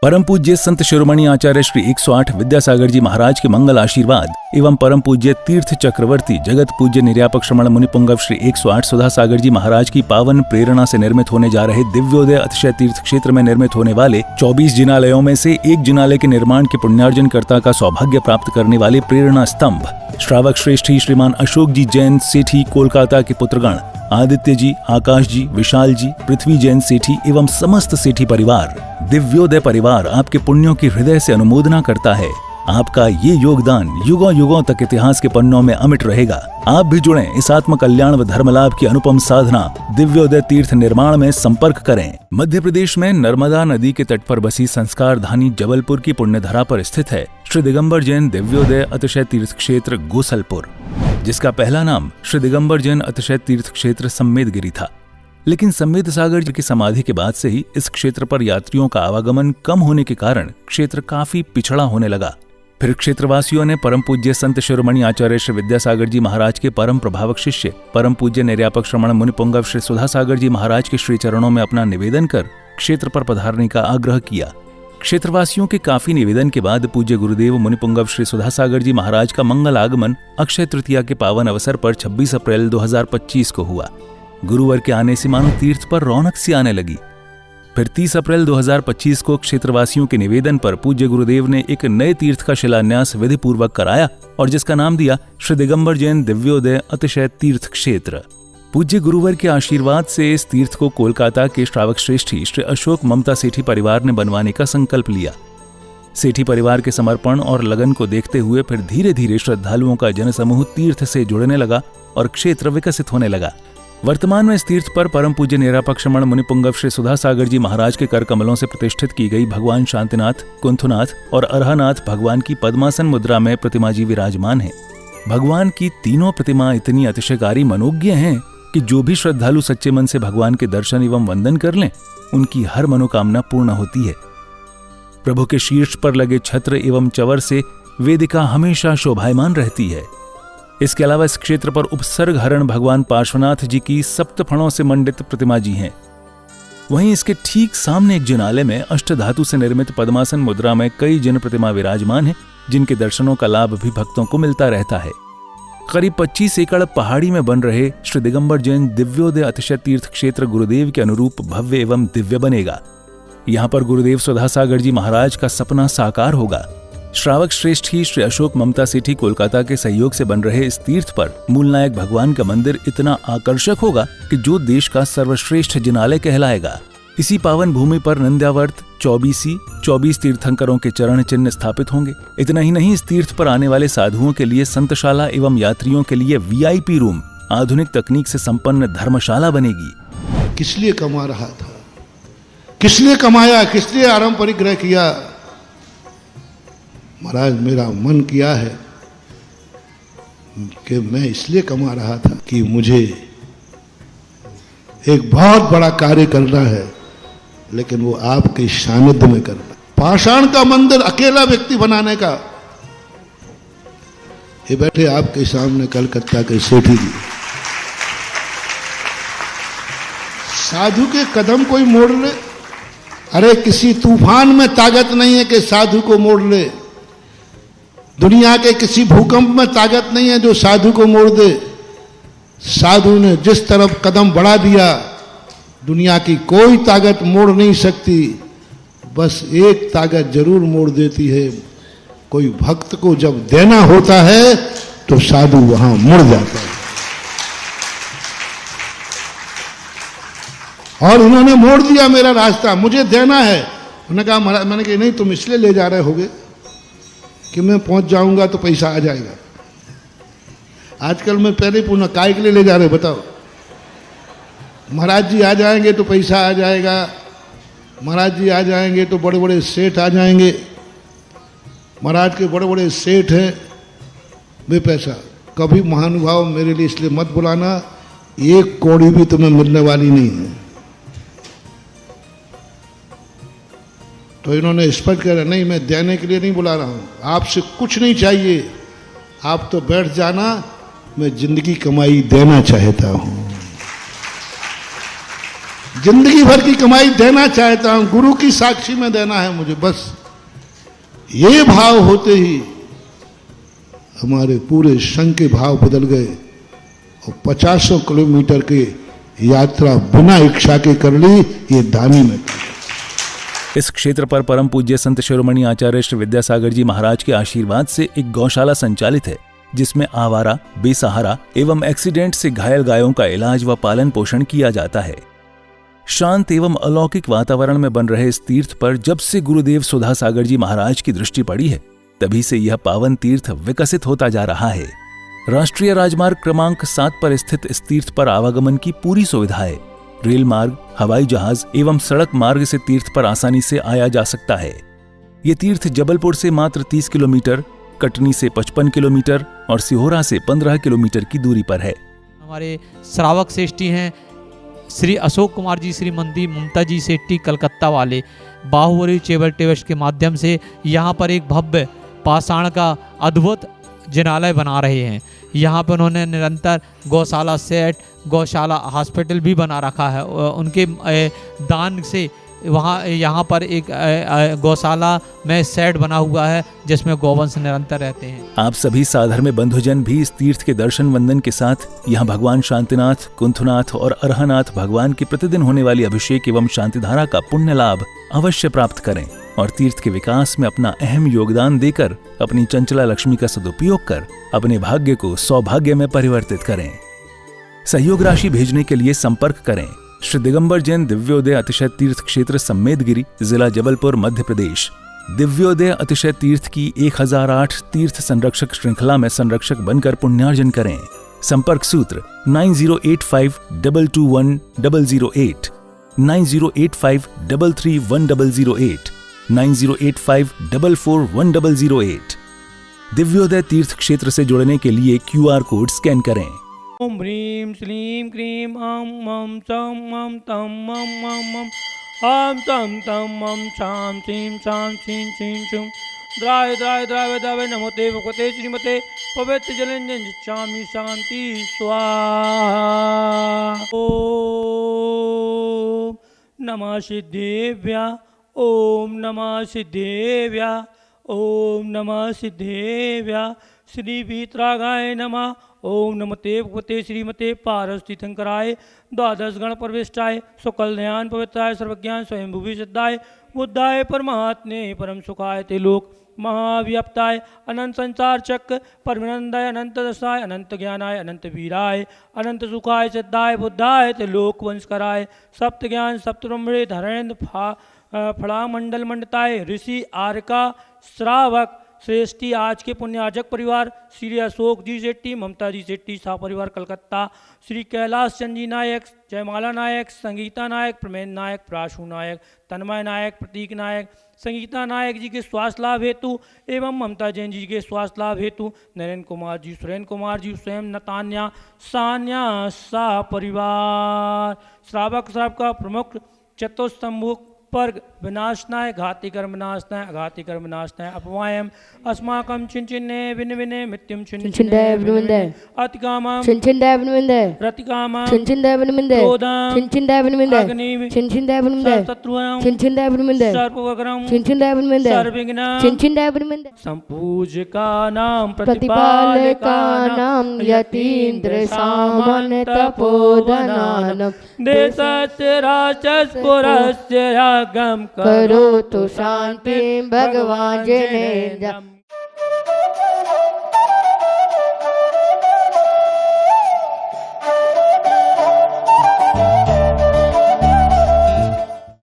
परम पूज्य संत शिरोमणि आचार्य श्री 108 विद्यासागर जी महाराज के मंगल आशीर्वाद एवं परम पूज्य तीर्थ चक्रवर्ती जगत पूज्य निर्यापक श्रमण मुनिपुंगव श्री 108 सुधा सागर जी महाराज की पावन प्रेरणा से निर्मित होने जा रहे दिव्योदय अतिशय तीर्थ क्षेत्र में निर्मित होने वाले 24 जिनालयों में से एक जिनालय के निर्माण के पुण्यार्जन कर्ता का सौभाग्य प्राप्त करने वाले प्रेरणा स्तंभ श्रावक श्रेष्ठी श्रीमान अशोक जी जैन सेठी कोलकाता के पुत्रगण आदित्य जी, आकाश जी, विशाल जी, पृथ्वी जैन सेठी एवं समस्त सेठी परिवार, दिव्योदय परिवार आपके पुण्यों की हृदय से अनुमोदना करता है। आपका ये योगदान युगों युगों तक इतिहास के पन्नों में अमिट रहेगा। आप भी जुड़ें इस आत्म कल्याण व धर्म लाभ की अनुपम साधना दिव्योदय तीर्थ निर्माण में संपर्क करें। मध्य प्रदेश में नर्मदा नदी के तट पर बसी संस्कार धानी जबलपुर की पुण्यधरा पर स्थित है श्री दिगंबर जैन दिव्योदय अतिशय तीर्थ क्षेत्र गोसलपुर, जिसका पहला नाम श्री दिगंबर जैन अतिशय तीर्थ क्षेत्र सम्मेदगिरी था। लेकिन सम्मेद सागर जी की समाधि के बाद से ही इस क्षेत्र पर यात्रियों का आवागमन कम होने के कारण क्षेत्र काफी पिछड़ा होने लगा। फिर क्षेत्रवासियों ने परम पूज्य संत शिरोमणि आचार्य श्री विद्यासागर जी महाराज के परम प्रभावक शिष्य परम पूज्य निर्यापक श्रमण मुनिपुंगव श्री सुधा सागर जी महाराज के श्री चरणों में अपना निवेदन कर क्षेत्र पर पधारने का आग्रह किया। क्षेत्रवासियों के काफी निवेदन के बाद पूज्य गुरुदेव मुनिपुंगव श्री सुधा सागर जी महाराज का मंगल आगमन अक्षय तृतीया के पावन अवसर पर 26 अप्रैल 2025 को हुआ। गुरुवार के आने से मानो तीर्थ पर रौनक सी आने लगी। फिर 30 अप्रैल 2025 को क्षेत्रवासियों के निवेदन पर पूज्य गुरुदेव ने एक नए तीर्थ का शिलान्यास विधि पूर्वक कराया और जिसका नाम दिया श्री दिगंबर जैन दिव्योदय अतिशय तीर्थ क्षेत्र। पूज्य गुरुवर के आशीर्वाद से इस तीर्थ को कोलकाता के श्रावक श्रेष्ठी श्री अशोक ममता सेठी परिवार ने बनवाने का संकल्प लिया। सेठी परिवार के समर्पण और लगन को देखते हुए फिर धीरे धीरे श्रद्धालुओं का जनसमूह तीर्थ से जुड़ने लगा और क्षेत्र विकसित होने लगा। वर्तमान में इस तीर्थ पर परम पूज्य निरापक श्रमण मुनिपुंगव श्री सुधा सागर जी महाराज के कर कमलों से प्रतिष्ठित की गई भगवान शांतिनाथ, कुंथुनाथ और अरहनाथ भगवान की पद्मासन मुद्रा में प्रतिमा जी विराजमान है। भगवान की तीनों प्रतिमा इतनी अतिशयकारी मनोज्ञ हैं कि जो भी श्रद्धालु सच्चे मन से भगवान के दर्शन एवं वंदन कर लें, उनकी हर मनोकामना पूर्ण होती है। प्रभु के शीर्ष पर लगे छत्र एवं चवर से वेदिका हमेशा शोभायमान रहती है। इसके अलावा इस क्षेत्र पर उपसर्ग हरण भगवान पार्श्वनाथ जी की सप्तफणों से मंडित प्रतिमा जी हैं। वहीं इसके ठीक सामने एक जिनालय में अष्टधातु से निर्मित पद्मासन मुद्रा में कई जिन प्रतिमा विराजमान हैं, जिनके दर्शनों का लाभ भी भक्तों को मिलता रहता है। करीब 25 एकड़ पहाड़ी में बन रहे श्री दिगंबर जैन दिव्योदय अतिशय तीर्थ क्षेत्र गुरुदेव के अनुरूप भव्य एवं दिव्य बनेगा। यहाँ पर गुरुदेव सुधा सागर जी महाराज का सपना साकार होगा। श्रावक श्रेष्ठी श्री अशोक ममता सेठी कोलकाता के सहयोग से बन रहे इस तीर्थ पर मूलनायक भगवान का मंदिर इतना आकर्षक होगा कि जो देश का सर्वश्रेष्ठ जिनालय कहलाएगा। इसी पावन भूमि पर नंद्यावर्त 24 तीर्थंकरों के चरण चिन्ह स्थापित होंगे। इतना ही नहीं, इस तीर्थ पर आने वाले साधुओं के लिए संतशाला एवं यात्रियों के लिए VIP रूम, आधुनिक तकनीक से संपन्न धर्मशाला बनेगी। किस लिए कमा रहा था, किस लिए कमाया, किस लिए आराम परिग्रह किया? महाराज मेरा मन किया है कि मैं इसलिए कमा रहा था कि मुझे एक बहुत बड़ा कार्य करना है, लेकिन वो आपके सानिध्य में करना। पाषाण का मंदिर अकेला व्यक्ति बनाने का। ये बैठे आपके सामने कलकत्ता के सेठी जी, साधु के कदम कोई मोड़ ले। अरे किसी तूफान में ताकत नहीं है कि साधु को मोड़ ले। दुनिया के किसी भूकंप में ताकत नहीं है जो साधु को मोड़ दे। साधु ने जिस तरफ कदम बढ़ा दिया, दुनिया की कोई ताकत मोड़ नहीं सकती। बस एक ताकत जरूर मोड़ देती है, कोई भक्त को जब देना होता है तो साधु वहां मुड़ जाता है। और उन्होंने मोड़ दिया मेरा रास्ता, मुझे देना है। उन्होंने कहा महाराज, मैंने कहा नहीं, तुम इसलिए ले जा रहे होगे कि मैं पहुंच जाऊंगा तो पैसा आ जाएगा। आजकल मैं पहले ही पूछना, काय के लिए ले जा रहे बताओ? महाराज जी आ जाएंगे तो पैसा आ जाएगा, महाराज जी आ जाएंगे तो बड़े बड़े सेठ आ जाएंगे। महाराज के बड़े बड़े सेठ हैं, वे पैसा। कभी महानुभाव मेरे लिए इसलिए मत बुलाना, एक कौड़ी भी तुम्हें मिलने वाली नहीं है। तो इन्होंने स्पष्ट कहा, नहीं मैं देने के लिए नहीं बुला रहा हूँ, आपसे कुछ नहीं चाहिए, आप तो बैठ जाना, मैं जिंदगी कमाई देना चाहता हूँ। जिंदगी भर की कमाई देना चाहता हूं, गुरु की साक्षी में देना है मुझे, बस ये भाव होते ही हमारे पूरे संघ के भाव बदल गए और 50 किलोमीटर की यात्रा बिना इच्छा के कर ली, ये दानी में। इस क्षेत्र पर परम पूज्य संत शिरोमणि आचार्य श्री विद्यासागर जी महाराज के आशीर्वाद से एक गौशाला संचालित है, जिसमें आवारा, बेसहारा एवं एक्सीडेंट से घायल गायों का इलाज व पालन पोषण किया जाता है। शांत एवं अलौकिक वातावरण में बन रहे इस तीर्थ पर जब से गुरुदेव सुधा सागर जी महाराज की दृष्टि पड़ी है, तभी से यह पावन तीर्थ विकसित होता जा रहा है। राष्ट्रीय राजमार्ग क्रमांक 7 पर स्थित इस तीर्थ पर आवागमन की पूरी सुविधा है। रेल मार्ग, हवाई जहाज एवं सड़क मार्ग से तीर्थ पर आसानी से आया जा सकता है। ये तीर्थ जबलपुर से मात्र 30 किलोमीटर, कटनी से 55 किलोमीटर और सिहोरा से 15 किलोमीटर की दूरी पर है। हमारे श्रावक श्रेष्ठी हैं श्री अशोक कुमार जी, श्रीमती ममता जी सेट्टी कलकत्ता वाले, बाहुबली चेबल टेबल्स के माध्यम से यहाँ पर एक भव्य पाषाण का अद्भुत जिनालय बना रहे हैं। यहाँ पर उन्होंने निरंतर गौशाला सेट, गौशाला हॉस्पिटल भी बना रखा है। उनके दान से वहाँ यहाँ पर एक गौशाला में सेट बना हुआ है, जिसमें गौवंश निरंतर रहते हैं। आप सभी साधर्म्य बंधुजन भी इस तीर्थ के दर्शन वंदन के साथ यहाँ भगवान शांतिनाथ, कुंथनाथ और अरहनाथ भगवान की प्रतिदिन होने वाली अभिषेक एवं शांतिधारा का पुण्य लाभ अवश्य प्राप्त करें और तीर्थ के विकास में अपना अहम योगदान देकर अपनी चंचला लक्ष्मी का सदुपयोग कर अपने भाग्य को सौभाग्य में परिवर्तित करें। सहयोग राशि भेजने के लिए संपर्क करें श्री दिगंबर जैन दिव्योदय अतिशय तीर्थ क्षेत्र सम्मेदगिरी, जिला जबलपुर, मध्य प्रदेश। दिव्योदय अतिशय तीर्थ की 1008 तीर्थ संरक्षक श्रृंखला में संरक्षक बनकर पुण्यार्जन करें। संपर्क सूत्र 9085221008, 9085331008, 9085441008। दिव्योदय तीर्थ क्षेत्र से जुड़ने के लिए QR कोड स्कैन करें। ओम ह्रीं श्रीं क्रीं आं मं चं मं तं मं मं मं आं तं तं मं छां सीं छां सीं छीं छुं द्राय द्राय द्रावय द्रावय नमोते भगवते श्रीमते पवित्र जलंजन जिच्छामि शांति स्वाहा। ओम नमः सिद्धेभ्या, ओम नमः सिद्धेभ्या, ओम नमः सिद्धेभ्या। श्री वीतरागाय नमः। ओम नमते भगवते श्रीमते पारस्थितंकराय द्वादश गण प्रविष्टाय सुकल्याण पवित्राय सर्वज्ञान स्वयंभुवि सिद्धाय बुद्धाय परमात्मे परम सुखाय ते लोक महाव्याप्ताय अनंत संसार चक्र परमानंदाय अनंत दशाय अनंत ज्ञानाय अनंत वीराय अनंत सुखाय सिद्धाय बुद्धाय ते लोक वंशकराय सप्त ज्ञान सप्त ब्रह्मणे धरेन्द्र फड़ा मंडल मंडताय ऋषि आर्का श्रावक श्रेष्ठी आज के पुण्यार्जक परिवार श्री अशोक जी शेट्टी, ममता जी शेट्टी शाह परिवार कलकत्ता, श्री कैलाश चंद जी नायक, जयमाला नायक, संगीता नायक, प्रमेन नायक, प्राशु नायक, तन्मय नायक, प्रतीक नायक, संगीता नायक जी के स्वास्थ्य लाभ हेतु एवं ममता जैन जी के स्वास्थ्य लाभ हेतु नरेंद्र कुमार जी, सुरेंद्र कुमार जी, स्वयं नतान्या सान्या शाह परिवार श्रावक साहब का प्रमुख चतुस्तंभु पर विनाशनाय घाति कर्म नाशनाय अघाति कर्म नाशनाय अपवायम अस्माकं चिन्चिन्ने विन विने मृत्युम चिन्चिन्ने विनविन्दे अतिकामं चिन्चिन्ने विनविन्दे रतिकामं चिन्चिन्ने विनविन्दे क्रोधं चिन्चिन्ने विनविन्दे अग्निं चिन्चिन्ने विनविन्दे शत्रुं चिन्चिन्ने विनविन्दे सर्पवक्रं चिन्चिन्ने विनविन्दे सर्वविघ्नं चिन्चिन्ने विनविन्दे। संपूज्यकानां प्रतिपालकानां यतीन्द्र सामान्य तपोधनानां देशस्य राष्ट्रस्य पुरस्य गम करो तो शांति भगवान जिनेन्द्र।